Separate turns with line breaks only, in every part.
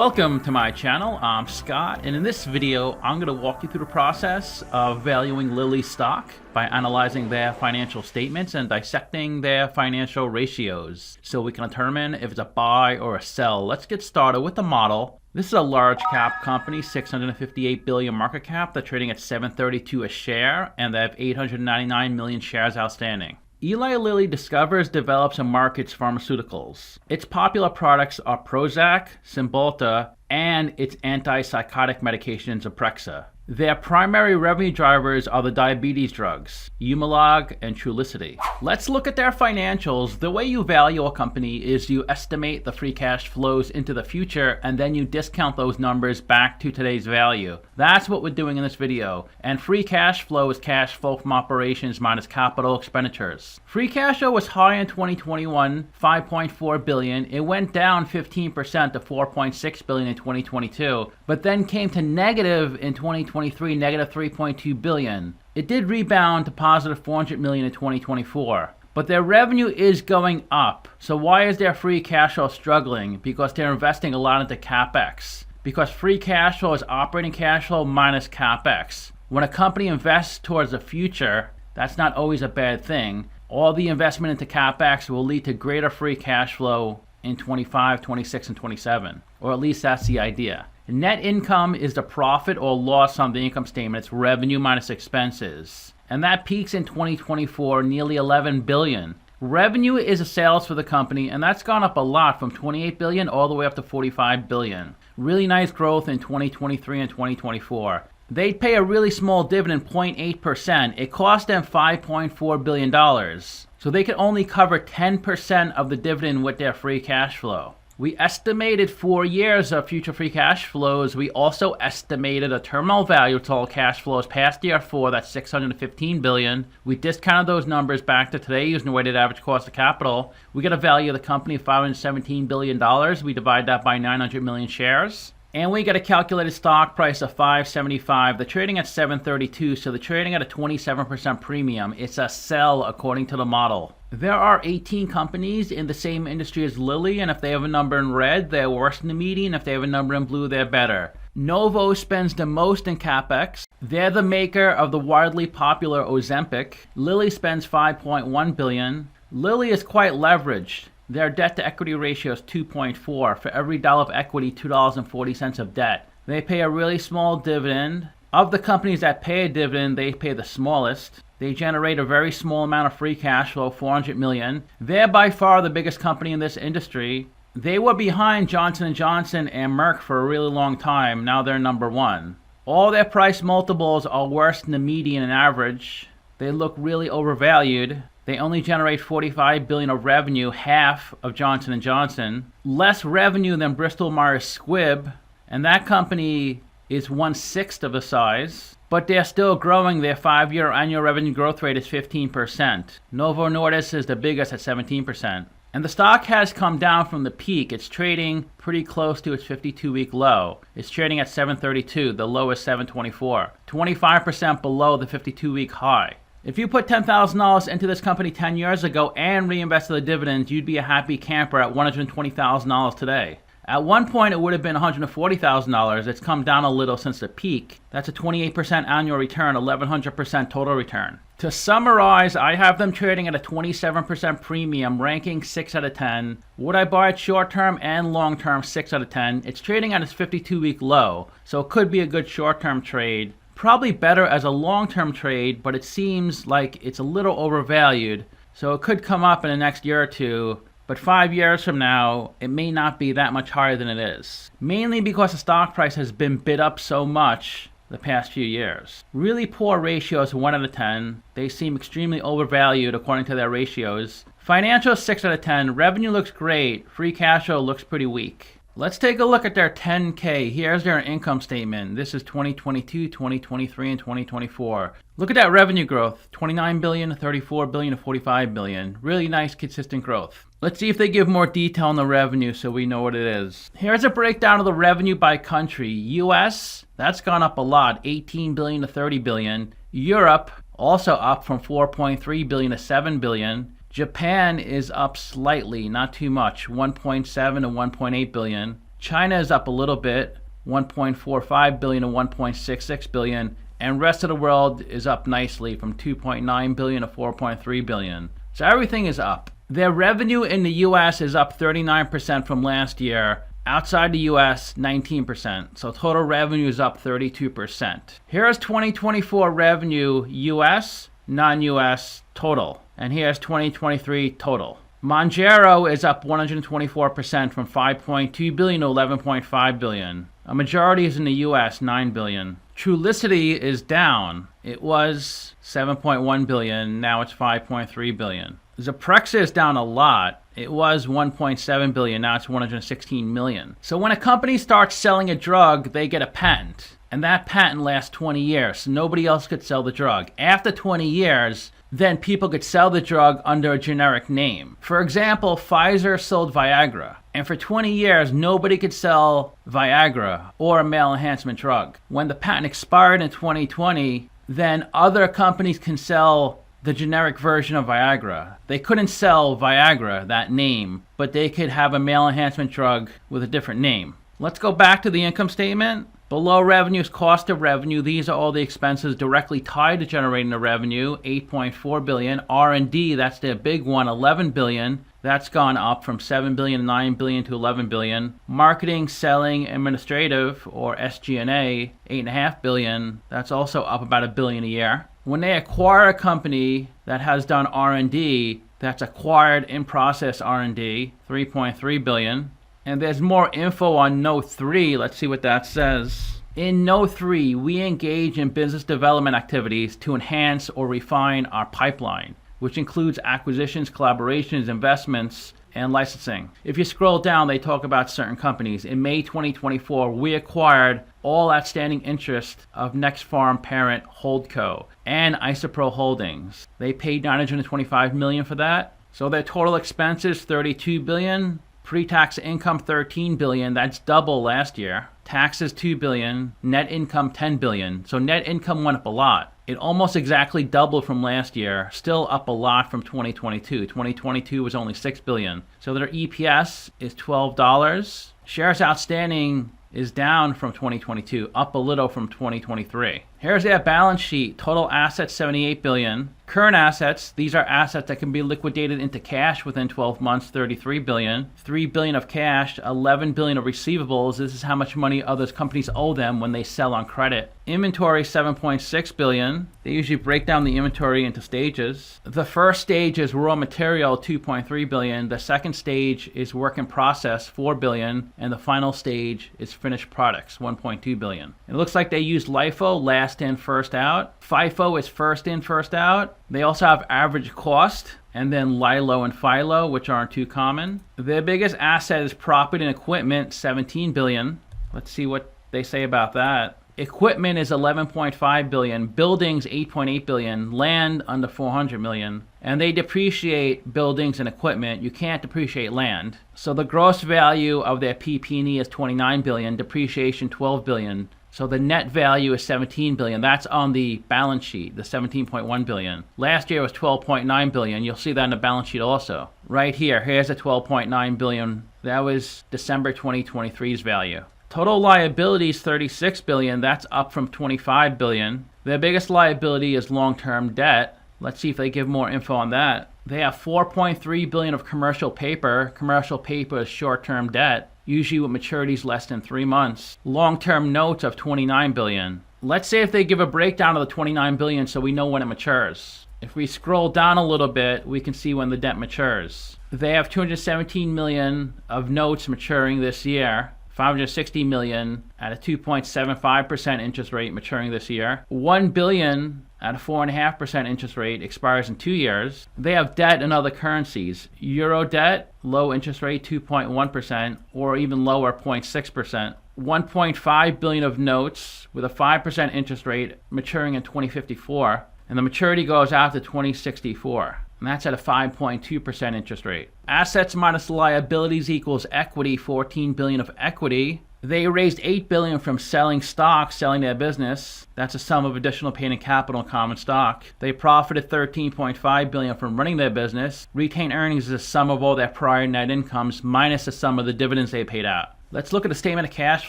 Welcome to my channel. I'm Scott, and in this video I'm going to walk you through the process of valuing Lilly stock by analyzing their financial statements and dissecting their financial ratios so we can determine if it's a buy or a sell. Let's get started with the model. This is a large cap company, 658 billion market cap. They're trading at $7.32 a share, and they have 899 million shares outstanding. Eli Lilly discovers, develops, and markets pharmaceuticals. Its popular products are Prozac, Cymbalta, and its antipsychotic medication Zyprexa. Their primary revenue drivers are the diabetes drugs, Humalog and Trulicity. Let's look at their financials. The way you value a company is you estimate the free cash flows into the future, and then you discount those numbers back to today's value. That's what we're doing in this video. And free cash flow is cash flow from operations minus capital expenditures. Free cash flow was high in 2021, 5.4 billion. It went down 15% to 4.6 billion in 2022, but then came to negative in 2023, negative 3.2 billion. It did rebound to positive 400 million in 2024. But their revenue is going up. So why is their free cash flow struggling? Because they're investing a lot into CapEx. Because free cash flow is operating cash flow minus CapEx. When a company invests towards the future, that's not always a bad thing. All the investment into CapEx will lead to greater free cash flow in 25, 26, and 27. Or at least that's the idea. Net income is the profit or loss on the income statement. It's revenue minus expenses. And that peaks in 2024, nearly 11 billion. Revenue is a sales for the company, and that's gone up a lot from 28 billion all the way up to 45 billion. Really nice growth in 2023 and 2024. They pay a really small dividend, 0.8%. It cost them $5.4 billion. So they can only cover 10% of the dividend with their free cash flow. We estimated 4 years of future free cash flows. We also estimated a terminal value of total cash flows past year 4, that's 615 billion. We discounted those numbers back to today using the weighted average cost of capital. We get a value of the company of $517 billion. We divide that by 900 million shares. And we get a calculated stock price of $5.75. They're trading at $7.32, so they're trading at a 27% premium. It's a sell according to the model. There are 18 companies in the same industry as Lilly, and if they have a number in red, they're worse than the median. If they have a number in blue, they're better. Novo spends the most in CapEx. They're the maker of the widely popular Ozempic. Lilly spends $5.1 billion. Lilly is quite leveraged. Their debt to equity ratio is 2.4. For every dollar of equity, $2.40 of debt. They pay a really small dividend. Of the companies that pay a dividend, they pay the smallest. They generate a very small amount of free cash flow, 400 million. They're by far the biggest company in this industry. They were behind Johnson & Johnson and Merck for a really long time. Now they're number one. All their price multiples are worse than the median and average. They look really overvalued. They only generate 45 billion of revenue, half of Johnson & Johnson. Less revenue than Bristol Myers Squibb, and that company is 1/6 of the size. But they're still growing. Their 5-year annual revenue growth rate is 15%. Novo Nordisk is the biggest at 17%. And the stock has come down from the peak. It's trading pretty close to its 52-week low. It's trading at 7.32. The low is 7.24. 25% below the 52-week high. If you put $10,000 into this company 10 years ago and reinvested the dividends, you'd be a happy camper at $120,000 today. At one point, it would have been $140,000. It's come down a little since the peak. That's a 28% annual return, 1,100% total return. To summarize, I have them trading at a 27% premium, ranking 6 out of 10. Would I buy it short-term and long-term? 6 out of 10. It's trading at its 52-week low, so it could be a good short-term trade. Probably better as a long-term trade, but it seems like it's a little overvalued, so it could come up in the next year or two. But 5 years from now, it may not be that much higher than it is. Mainly because the stock price has been bid up so much the past few years. Really poor ratios, 1 out of 10. They seem extremely overvalued according to their ratios. Financials, 6 out of 10. Revenue looks great. Free cash flow looks pretty weak. Let's take a look at their 10K. Here's their income statement. This is 2022, 2023, and 2024. Look at that revenue growth. 29 billion, 34 billion, 45 billion. Really nice, consistent growth. Let's see if they give more detail on the revenue so we know what it is. Here's a breakdown of the revenue by country. US, that's gone up a lot. 18 billion to 30 billion. Europe, also up from 4.3 billion to 7 billion. Japan is up slightly, not too much, 1.7 to 1.8 billion. China is up a little bit, 1.45 billion to 1.66 billion, and rest of the world is up nicely from 2.9 billion to 4.3 billion. So everything is up. Their revenue in the US is up 39% from last year. Outside the US, 19%. So total revenue is up 32%. Here's 2024 revenue US, non-US total. And here's 2023 total. Monjero is up 124% from 5.2 billion to 11.5 billion. A majority is in the US, 9 billion. Trulicity is down. It was 7.1 billion, now it's 5.3 billion. Zyprexa is down a lot. It was 1.7 billion, now it's 116 million. So when a company starts selling a drug, they get a patent. And that patent lasts 20 years, so nobody else could sell the drug. After 20 years, then people could sell the drug under a generic name. For example, Pfizer sold Viagra. And for 20 years, nobody could sell Viagra or a male enhancement drug. When the patent expired in 2020, then other companies can sell the generic version of Viagra. They couldn't sell Viagra, that name, but they could have a male enhancement drug with a different name. Let's go back to the income statement. Below revenue is cost of revenue. These are all the expenses directly tied to generating the revenue. 8.4 billion. R&D, that's the big one, 11 billion. That's gone up from 7 billion to 9 billion to 11 billion. Marketing, selling, administrative, or SG&A, 8.5 billion. That's also up about $1 billion a year. When they acquire a company that has done R&D, that's acquired in-process R&D, 3.3 billion. And there's more info on Note 3. Let's see what that says. In Note 3, we engage in business development activities to enhance or refine our pipeline, which includes acquisitions, collaborations, investments, and licensing. If you scroll down, they talk about certain companies. In May 2024, we acquired all outstanding interest of Next Farm Parent Holdco and Isopro Holdings. They paid $925 million for that. So their total expenses, $32 billion. Pre-tax income, $13 billion. That's double last year. Taxes, $2 billion. Net income, $10 billion. So net income went up a lot. It almost exactly doubled from last year. Still up a lot from 2022. 2022 was only $6 billion. So their EPS is $12. Shares outstanding is down from 2022, up a little from 2023. Here's their balance sheet. Total assets, $78 billion. Current assets, these are assets that can be liquidated into cash within 12 months, $33 billion. $3 billion of cash, $11 billion of receivables. This is how much money other companies owe them when they sell on credit. Inventory, $7.6 billion. They usually break down the inventory into stages. The first stage is raw material, $2.3 billion. The second stage is work in process, $4 billion. And the final stage is finished products, $1.2 billion. It looks like they use LIFO, last in, first out. FIFO is first in, first out. They also have average cost, and then LILO and FILO, which aren't too common. Their biggest asset is property and equipment, $17 billion. Let's see what they say about that. Equipment is $11.5 billion. Buildings, $8.8 billion. Land, under $400 million. And they depreciate buildings and equipment. You can't depreciate land. So the gross value of their PP&E is $29 billion. Depreciation, $12 billion. So the net value is $17 billion. That's on the balance sheet, the $17.1 billion. Last year was $12.9 billion. You'll see that on the balance sheet also. Right here, here's the $12.9 billion. That was December 2023's value. Total liabilities, $36 billion. That's up from $25 billion. Their biggest liability is long-term debt. Let's see if they give more info on that. They have $4.3 billion of commercial paper. Commercial paper is short-term debt, usually with maturities less than 3 months. Long-term notes of $29 billion. Let's say if they give a breakdown of the $29 billion so we know when it matures. If we scroll down a little bit, we can see when the debt matures. They have $217 million of notes maturing this year. $560 million at a 2.75% interest rate maturing this year. $1 billion at a 4.5% interest rate expires in 2 years. They have debt in other currencies. Euro debt, low interest rate, 2.1%, or even lower, 0.6%. $1.5 billion of notes with a 5% interest rate maturing in 2054, and the maturity goes out to 2064. And that's at a 5.2% interest rate. Assets minus liabilities equals equity, $14 billion of equity. They raised $8 billion from selling stock, selling their business. That's a sum of additional paid in capital and common stock. They profited $13.5 billion from running their business. Retained earnings is a sum of all their prior net incomes minus the sum of the dividends they paid out. Let's look at the statement of cash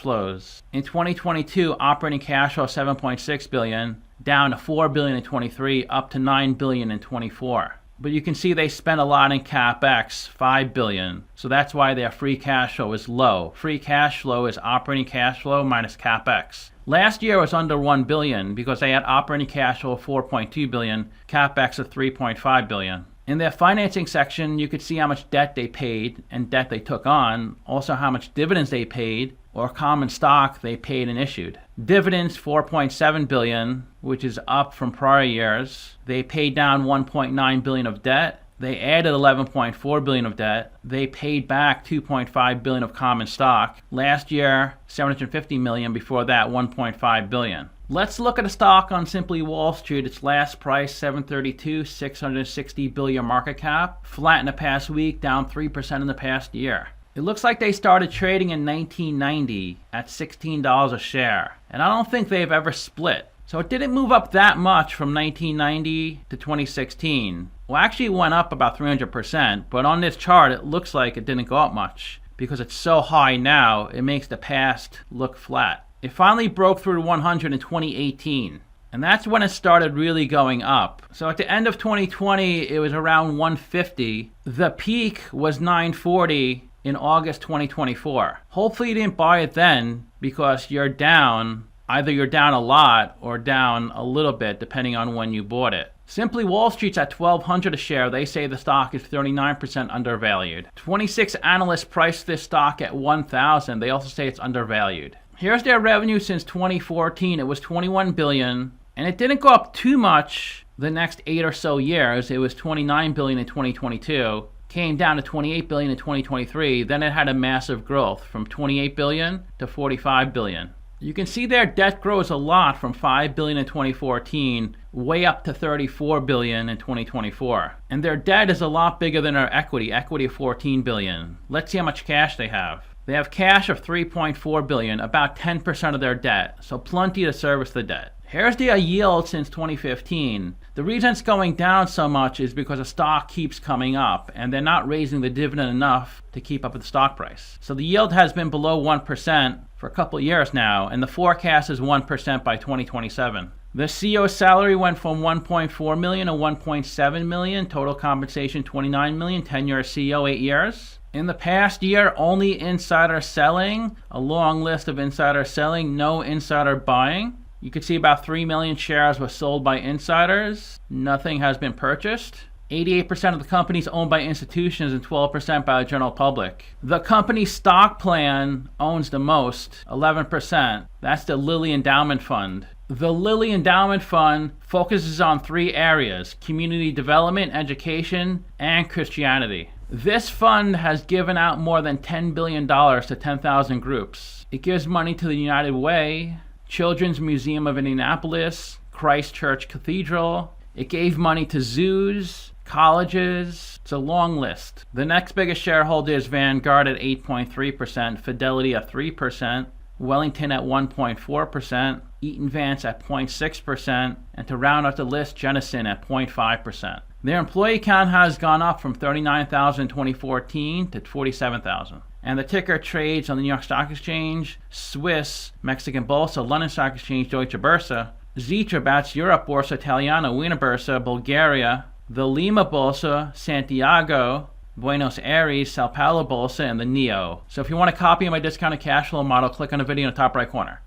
flows. In 2022, operating cash flow $7.6 billion, down to $4 billion in 23, up to $9 billion in 24. But you can see they spent a lot in CapEx, $5 billion. So that's why their free cash flow is low. Free cash flow is operating cash flow minus CapEx. Last year was under $1 billion because they had operating cash flow of $4.2 billion, CapEx of $3.5 billion. In their financing section, you could see how much debt they paid and debt they took on, also how much dividends they paid or common stock they paid and issued. Dividends, $4.7 billion, which is up from prior years. They paid down $1.9 billion of debt. They added $11.4 billion of debt. They paid back $2.5 billion of common stock. Last year, $750 million. Before that, $1.5 billion. Let's look at a stock on Simply Wall Street. Its last price, $732, $660 billion market cap. Flat in the past week, down 3% in the past year. It looks like they started trading in 1990 at $16 a share. And I don't think they've ever split. So it didn't move up that much from 1990 to 2016. Well, actually it went up about 300%, but on this chart it looks like it didn't go up much because it's so high now, it makes the past look flat. It finally broke through 100 in 2018, and that's when it started really going up. So at the end of 2020, it was around 150. The peak was 940 in August 2024. Hopefully you didn't buy it then because you're down. Either you're down a lot or down a little bit depending on when you bought it. Simply Wall Street's at $1,200 a share. They say the stock is 39% undervalued. 26 analysts priced this stock at $1,000. They also say it's undervalued. Here's their revenue since 2014. It was $21 billion, and it didn't go up too much the next 8 or so years. It was $29 billion in 2022, came down to $28 billion in 2023. Then it had a massive growth from $28 billion to $45 billion. You can see their debt grows a lot from $5 billion in 2014 way up to $34 billion in 2024. And their debt is a lot bigger than their equity of $14 billion. Let's see how much cash they have. They have cash of $3.4 billion, about 10% of their debt, so plenty to service the debt. Here's the yield since 2015. The reason it's going down so much is because the stock keeps coming up and they're not raising the dividend enough to keep up with the stock price. So the yield has been below 1% for a couple of years now, and the forecast is 1% by 2027. The CEO's salary went from $1.4 million to $1.7 million, total compensation $29 million, tenure CEO 8 years. In the past year, only insider selling, a long list of insider selling, no insider buying. You can see about 3 million shares were sold by insiders. Nothing has been purchased. 88% of the company is owned by institutions and 12% by the general public. The company's stock plan owns the most, 11%. That's the Lilly Endowment Fund. The Lilly Endowment Fund focuses on 3 areas: community development, education, and Christianity. This fund has given out more than $10 billion to 10,000 groups. It gives money to the United Way, Children's Museum of Indianapolis, Christ Church Cathedral. It gave money to zoos, colleges. It's a long list. The next biggest shareholder is Vanguard at 8.3%, Fidelity at 3%, Wellington at 1.4%, Eaton Vance at 0.6%, and to round out the list, Jennison at 0.5%. Their employee count has gone up from 39,000 in 2014 to 47,000. And the ticker trades on the New York Stock Exchange, Swiss, Mexican Bolsa, London Stock Exchange, Deutsche Börse, Zitra, that's Europe, Borsa Italiana, Wiener Börse, Bulgaria, the Lima Bolsa, Santiago, Buenos Aires, Sao Paulo Bolsa, and the NEO. So if you want a copy of my discounted cash flow model, click on the video in the top right corner.